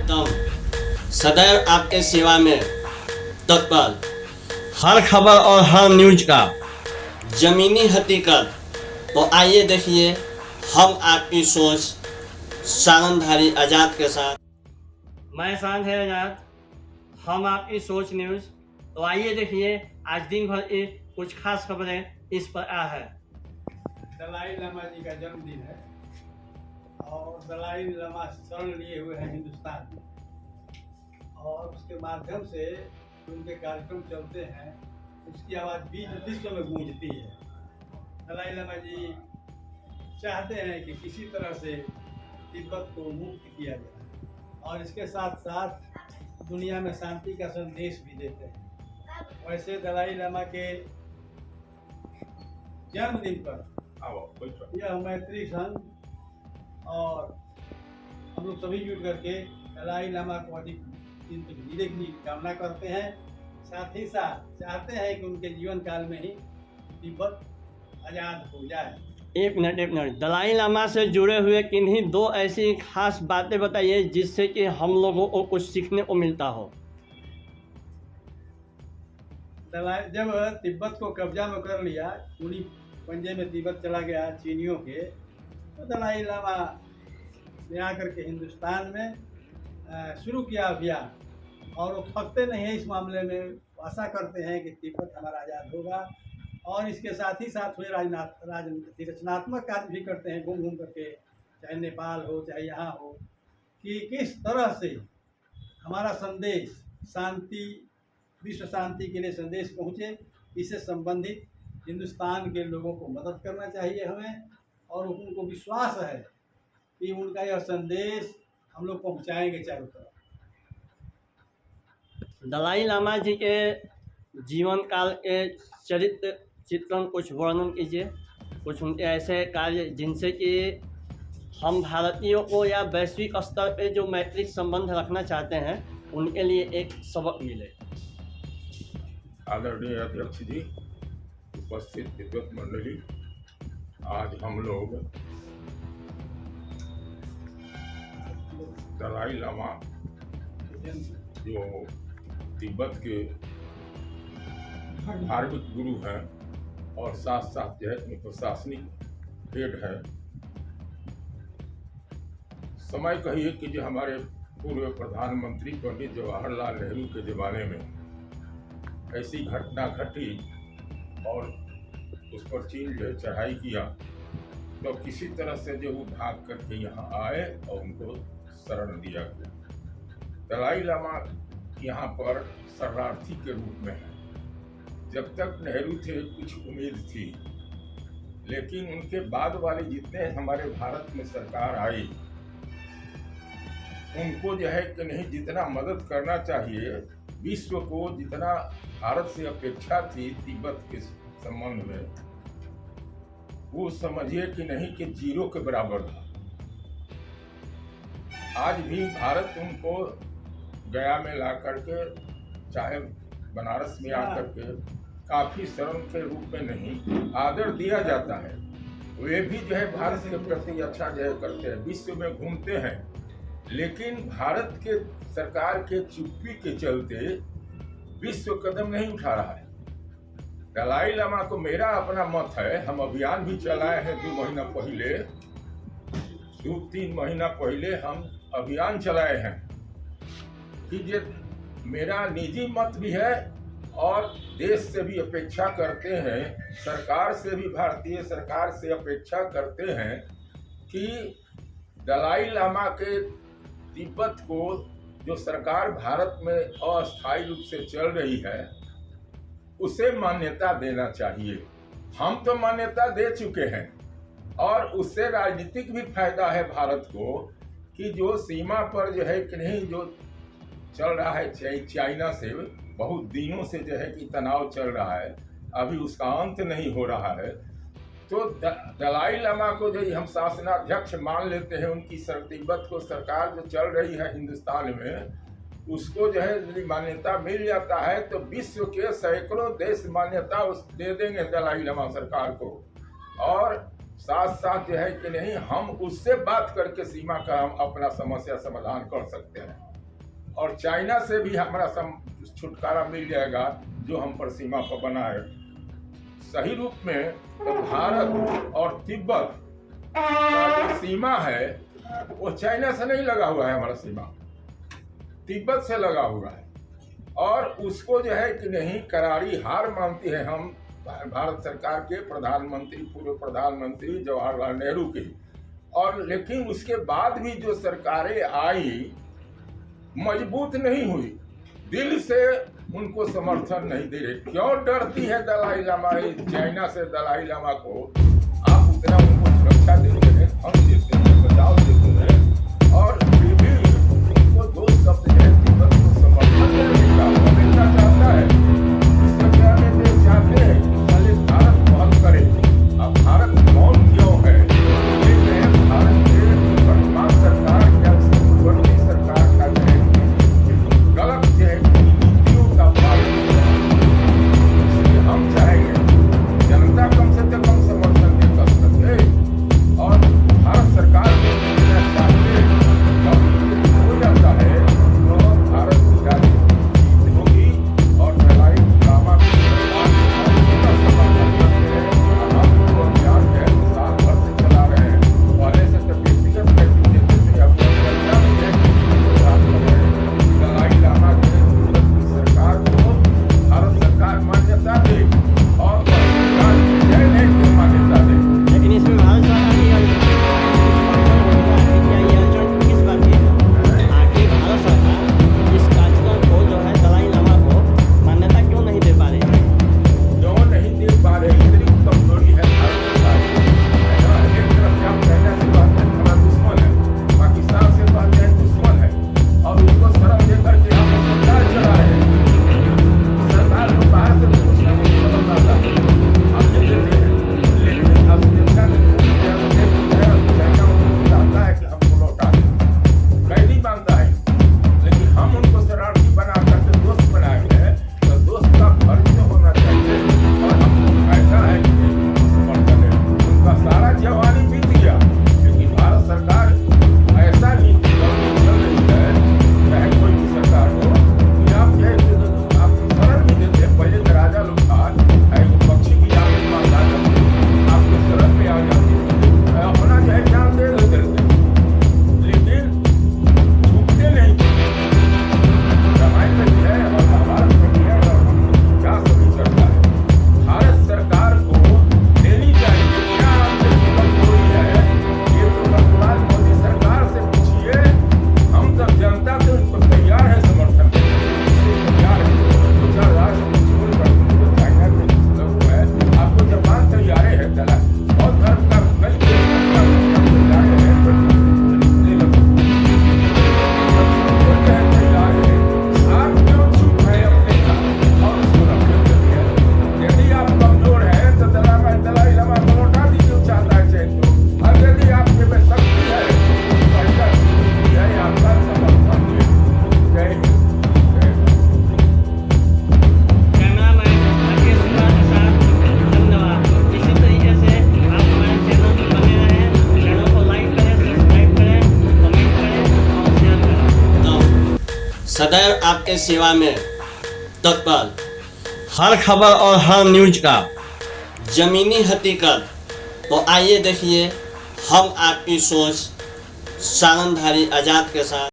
एकदम सदैव आपके सेवा में तत्पर, हर खबर और हर न्यूज का जमीनी हकीकत। तो आइए देखिए हम आपकी सोच सारंगधारी आज़ाद के साथ। मैं सारंगधारी आज़ाद, हम आपकी सोच न्यूज़। तो आइए देखिए आज दिन भर की कुछ खास खबरें इस पर आ है। दलाई लामा जी का जन्मदिन है और दलाई लामा शरण लिए हुए हैं हिंदुस्तान में, और उसके माध्यम से उनके कार्यक्रम चलते हैं, उसकी आवाज़ विश्व में गूंजती है। दलाई लामा जी चाहते हैं कि किसी तरह से तिब्बत को मुक्त किया जाए और इसके साथ साथ दुनिया में शांति का संदेश भी देते हैं। वैसे दलाई लामा के जन्मदिन पर यह मैत्री संघ और हम लोग सभी जुट करके दलाई लामा को अधिक दिन तक जीने की कामना करते हैं। साथ ही साथ चाहते हैं कि उनके जीवन काल में ही तिब्बत आज़ाद हो जाए। एक मिनट, दलाई लामा से जुड़े हुए किन्हीं दो ऐसी खास बातें बताइए जिससे कि हम लोगों को कुछ सीखने को मिलता हो। जब तिब्बत को कब्जा में कर लिया, पूरी पंजे में तिब्बत चला गया चीनियों के, तो दलाई लामा ने आकर के हिंदुस्तान में शुरू किया अभियान, और वो थकते नहीं हैं इस मामले में। आशा करते हैं कि तिब्बत हमारा आज़ाद होगा, और इसके साथ ही साथ वे रचनात्मक कार्य भी करते हैं घूम घूम करके, चाहे नेपाल हो चाहे यहाँ हो, कि किस तरह से हमारा संदेश शांति, विश्व शांति के लिए संदेश पहुँचे। इससे संबंधित हिंदुस्तान के लोगों को मदद करना चाहिए हमें, और उनको विश्वास है कि उनका यह संदेश हम लोग पहुँचाएंगे चारों तरफ। दलाई लामा जी के जीवन काल के चरित्र चित्रण कुछ वर्णन कीजिए, कुछ उनके ऐसे कार्य जिनसे कि हम भारतीयों को या वैश्विक स्तर पे जो मैत्रिक संबंध रखना चाहते हैं उनके लिए एक सबक मिले। आदरणीय अध्यक्ष जी, उपस्थित विद्वत मंडली, आज हम लोग दलाई लामा जो तिब्बत के धार्मिक गुरु हैं और साथ साथ जो है प्रशासनिक हेड है, समय कहिए कि जो हमारे पूर्व प्रधानमंत्री पंडित जवाहरलाल नेहरू के ज़माने में ऐसी घटना घटी और उस पर चीन जो चढ़ाई किया, तो किसी तरह से जो वो भाग करके यहाँ आए और उनको शरण दिया गया। दलाई लामा यहाँ पर शरणार्थी के रूप में है। जब तक नेहरू थे कुछ उम्मीद थी, लेकिन उनके बाद वाले जितने हमारे भारत में सरकार आई, उनको जो है कि नहीं जितना मदद करना चाहिए, विश्व को जितना भारत से अपेक्षा थी तिब्बत के संबंध में, वो समझिए कि नहीं कि जीरो के बराबर था। आज भी भारत उनको गया में ला करके, चाहे बनारस में आकर के, काफ़ी शरण के रूप में नहीं आदर दिया जाता है। वे भी जो है भारत के प्रति अच्छा जो है करते हैं, विश्व में घूमते हैं, लेकिन भारत के सरकार के चुप्पी के चलते विश्व कदम नहीं उठा रहा है। दलाई लामा को मेरा अपना मत है, हम अभियान भी चलाए हैं 2-3 महीना पहले हम अभियान चलाए हैं कि ये मेरा निजी मत भी है और देश से भी अपेक्षा करते हैं, सरकार से भी, भारतीय सरकार से अपेक्षा करते हैं कि दलाई लामा के तिब्बत को जो सरकार भारत में अस्थायी रूप से चल रही है उसे मान्यता देना चाहिए। हम तो मान्यता दे चुके हैं, और उससे राजनीतिक भी फायदा है भारत को कि जो सीमा पर जो है कि नहीं जो चल रहा है चाइना से बहुत दिनों से जो है कि तनाव चल रहा है, अभी उसका अंत नहीं हो रहा है। तो दलाई लामा को जो हम शासनाध्यक्ष मान लेते हैं, उनकी तिब्बत को सरकार जो चल रही है हिंदुस्तान में, उसको जो है यदि मान्यता मिल जाता है तो विश्व के सैकड़ों देश मान्यता दे देंगे दलाई लामा सरकार को, और साथ साथ जो है कि नहीं हम उससे बात करके सीमा का हम अपना समस्या समाधान कर सकते हैं। और चाइना से भी हमारा छुटकारा मिल जाएगा जो हम पर सीमा पर बना है। सही रूप में तो भारत और तिब्बत का जो सीमा है वो चाइना से नहीं लगा हुआ है, हमारा सीमा तिब्बत से लगा हुआ है। और उसको जो है कि नहीं करारी हार मानती है हम भारत सरकार के प्रधानमंत्री, पूर्व प्रधानमंत्री जवाहरलाल नेहरू की। और लेकिन उसके बाद भी जो सरकारें आई मजबूत नहीं हुई, दिल से उनको समर्थन नहीं दे रहे। क्यों डरती है दलाई लामा, चाइना से दलाई लामा को आप उतना उनको सुरक्षा देते हैं, हम देते हैं, बचाव देते हैं, और फिर भी उनको दो शब्द है तिब्बत को समर्थन देने का अमेरिका चाहता है। इससे पहले देश चाहते हैं पहले भारत पहल करे। अब भारत कौन क्यों है, भारत के वर्तमान सरकार या पूर्ववर्ती सरकार का जो है गलत जो है नीतियों का पालन इसलिए हम चाहेंगे जनता कम से कम समर्थन दे कर सके। और भारत सरकार को चाहते हो जाता है तो भारत की राजनीति होगी और दलाई लामा की अभियान है साल भर से चला रहे हैं। पहले से तो व्यक्तिगत व्यक्ति देते थे, अब दलाई लामा के सरकार को भारत सरकार मान्यता दे और सरकार जय नहीं की मान्यता दे। लेकिन इसमें भारत सरकार क्या ये अर्जुन किस बात की है? आखिर भारत सरकार इस कार्यक्रम को जो है दलाई लामा को मान्यता क्यों नहीं दे पा रही है? क्यों नहीं दे पा रहे, इतनी कमजोरी है भारत सरकार की। एक तरफ से आप चाइना से बात करें हमारा दुश्मन है, पाकिस्तान से बात करें दुश्मन है, और उसको शर्म दे करके हम सरकार चला रहे हैं। सरकार को बाहर से कुछ ना कुछ शर्म आता है, हम दे देते हैं। लेकिन अब अमेरिका ने चाइना उनको चाहता है कि हमको लौटा दें, कैदी मानता है, लेकिन हम उनको शरारती बना करके दोस्त बनाए हैं। तो दोस्त का फर्ज तो होना चाहिए, और हम ऐसा है कि समर्थन है। उनका सारा जवानी बीत गया, लेकिन भारत सरकार ऐसा नीति चल रही है, चाहे कोई भी सरकार हो, कि आप जो है आप शरण नहीं देते। पहले तो राजा लोग था, पक्षी की जान मारता आपको शरण में आ जाती थी, अपना जो है जान दे देते थे, लेकिन झुकते नहीं थे। रामायण में भी है और महाभारत में भी है और हम क्या सभी चलता है। भारत सरकार को देनी चाहिए, क्या आपसे कमजोरी है ये तो वर्तमान मोदी सरकार से पूछिए। हम सब जनता से उनको तैयार है समर्थन देने के, तैयार है। दूसरा राष्ट्र छोड़ कर तो चाइना के लोग है, आपको जापान तैयार है चला, और धर्म का कई देश तैयार है, तैयार है। आप क्यों चुप है अपने का और उसको रखने के लिए? यदि आप कमजोर हैं तो दलाई लामा को लौटा दीजिए, चाहता है चाहे तो। और यदि आपके में शक्ति है तो ऐसा शक्ति है आपका समर्थन दिए। जय हिंद, जय भारत। कैमरामैन राकेश कुमार के साथ धन्यवाद। इसी तरीके से आप हमारे चैनल पर बने रहें, चैनल को लाइक करें, सब्सक्राइब करें, कमेंट करें और शेयर करें। तो सदैव आपके सेवा में तत्पर, हर खबर और हर न्यूज का जमीनी हकीकत। तो आइए देखिए हम आपकी सोच सारंगधारी आजाद के साथ।